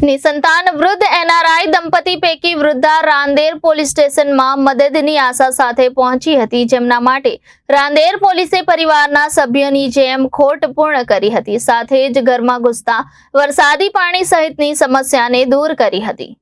નિસંતાન વૃદ્ધ એનઆરઆઈ દંપતી પૈકી વૃદ્ધા રાંદેર પોલીસ સ્ટેશનમાં મદદની આશા સાથે પહોંચી હતી, જેમના માટે રાંદેર પોલીસે પરિવારના સભ્યોની જેમ ખોટ પૂર્ણ કરી હતી. સાથે જ ઘરમાં ઘૂસતા વરસાદી પાણી સહિતની સમસ્યાને દૂર કરી હતી.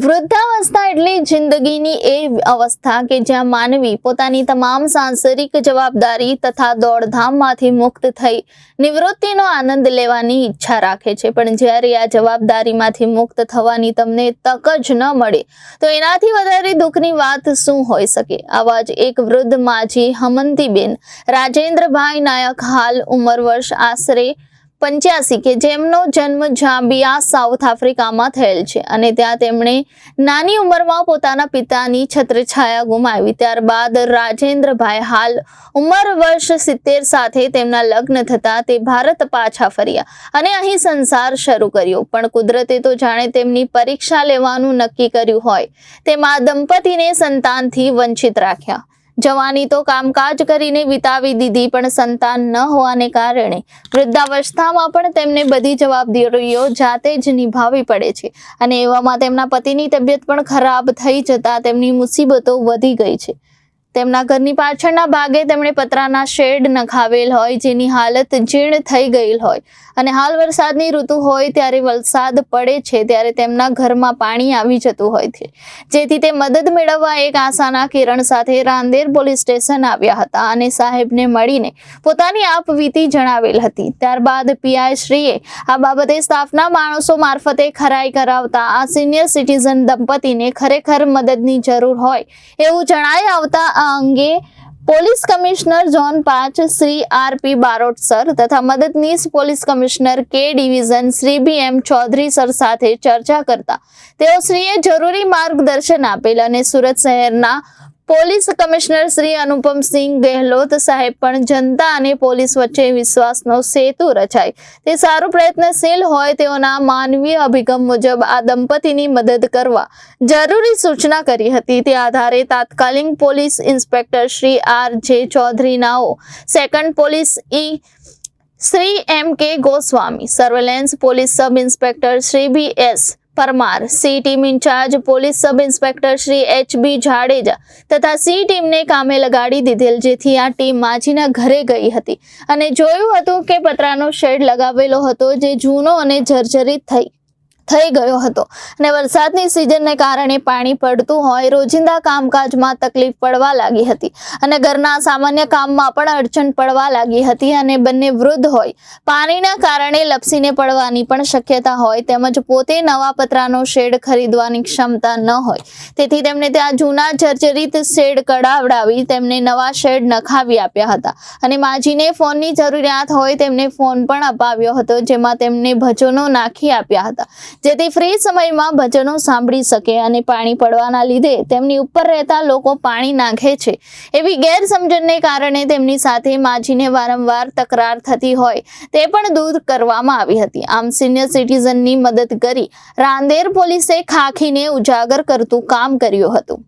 વૃદ્ધાવસ્થા એટલે જિંદગીની એ અવસ્થા કે જ્યાં માનવી પોતાની તમામ સાંસારિક જવાબદારી તથા દોડધામમાંથી મુક્ત થઈ નિવૃત્તિનો આનંદ લેવાની ઈચ્છા રાખે છે, પણ જ્યારે આ જવાબદારીમાંથી મુક્ત થવાની તમને તક જ ન મળે તો એનાથી વધારે દુઃખની વાત શું હોઈ શકે. આવા જ એક વૃદ્ધ માજી હમંતીબેન રાજેન્દ્રભાઈ નાયક, હાલ ઉંમર વર્ષ આશરે 85, કે જેમનો જન્મ ઝામ્બિયા સાઉથ આફ્રિકામાં થયેલ છે અને ત્યાં તેમણે નાની ઉંમરમાં પોતાના પિતાની છત્રછાયા ગુમાવી. ત્યારબાદ રાજેન્દ્રભાઈ હાલ ઉંમર વર્ષ 70 સાથે તેમના લગ્ન થતા તે ભારત પાછા ફર્યા અને અહીં સંસાર શરૂ કર્યો. પણ કુદરતે તો જાણે તેમની પરીક્ષા લેવાનું નક્કી કર્યું હોય તેમ આ દંપતીને સંતાનથી વંચિત રાખ્યા. જવાની તો કામકાજ કરીને વિતાવી દીધી, પણ સંતાન ન હોવાને કારણે વૃદ્ધાવસ્થામાં પણ તેમને બધી જવાબદારીઓ જાતે જ નિભાવવી પડે છે અને એવામાં તેમના પતિની તબિયત પણ ખરાબ થઈ જતા તેમની મુસીબતો વધી ગઈ છે. તેમના ઘરની પાછળના ભાગે તેમણે પતરાના શેડ નખાવેલ હોય જેની હાલત જીર્ણ થઈ ગયેલ હોય અને હાલ વરસાદની ઋતુ હોય ત્યારે વરસાદ પડે છે ત્યારે તેમના ઘરમાં પાણી આવી જતું હોય છે, જેથી તે મદદ મેળવવા એક આશાના કિરણ સાથે રાંદેર પોલીસ સ્ટેશન આવ્યા હતા અને સાહેબને મળીને પોતાની આપવીતી જણાવેલ હતી. ત્યારબાદ પીઆઈ શ્રીએ આ બાબતે સ્ટાફના માણસો મારફતે ખરાઈ કરાવતા આ સિનિયર સિટીઝન દંપતીને ખરેખર મદદની જરૂર હોય એવું જણાઈ આવતા આ અંગે police commissioner zone 5 Shri RP. Barot sir તથા મદદનીશ police commissioner K division Shri BM. Chaudhary sir સાથે ચર્ચા કરતા તેઓ શ્રીએ જરૂરી માર્ગદર્શન આપેલ અને સુરત શહેરના પોલીસ કમિશનર શ્રી અનુપમસિંહ ગેહલોત સાહેબ પણ જનતા અને પોલીસ વચ્ચે વિશ્વાસનો સેતુ રચાય તે સારું પ્રયત્નશીલ હોય તેઓના માનવીય અભિગમ મુજબ આ દંપતીની મદદ કરવા જરૂરી સૂચના કરી હતી. તે આધારે તાત્કાલિક પોલીસ ઇન્સ્પેક્ટર શ્રી આર.જે. ચૌધરીનાઓ, second police Shri MK. Goswami, surveillance police sub inspector Shri BS. Parmar, C team incharge police sub inspector Shri HB. Jadeja તથા સી ટીમને કામે લગાડી દીધેલ, જેથી આ ટીમ માજીના ઘરે ગઈ હતી અને જોયું હતું કે પતરાનો શેડ લગાવેલો હતો જે જૂનો અને જર્જરિત થઈ ગયો હતો અને વરસાદની સિઝનને કારણે પાણી પડતું હોય રોજિંદા કામકાજમાં તકલીફ પડવા લાગી હતી અને ઘરના સામાન્ય કામમાં પણ અડચણ પડવા લાગી હતી અને બંને વૃદ્ધ હોય, પાણીના કારણે લપસીને પડવાની પણ શક્યતા હોય તેમજ પોતે નવા પતરાનો શેડ ખરીદવાની ક્ષમતા ન હોય, તેથી તેમણે ત્યાં જૂના જર્જરિત શેડ કઢાવડાવી તેમને નવા શેડ નખાવી આપ્યા હતા અને માજીને ફોનની જરૂરિયાત હોય તેમને ફોન પણ અપાવ્યો હતો, જેમાં તેમને ભજનો નાખી આપ્યા હતા જેથી ફ્રી સમયમાં ભજનો સાંભળી શકે અને પાણી પડવાના લીધે તેમની ઉપર રહેતા લોકો પાણી નાખે છે એવી ગેરસમજણને કારણે તેમની સાથે માજીને વારંવાર તકરાર થતી હોય તે પણ દૂર કરવામાં આવી હતી. આમ સિનિયર સિટીઝનની મદદ કરી રાંદેર પોલીસે ખાખીને ઉજાગર કરતું કામ કર્યું હતું.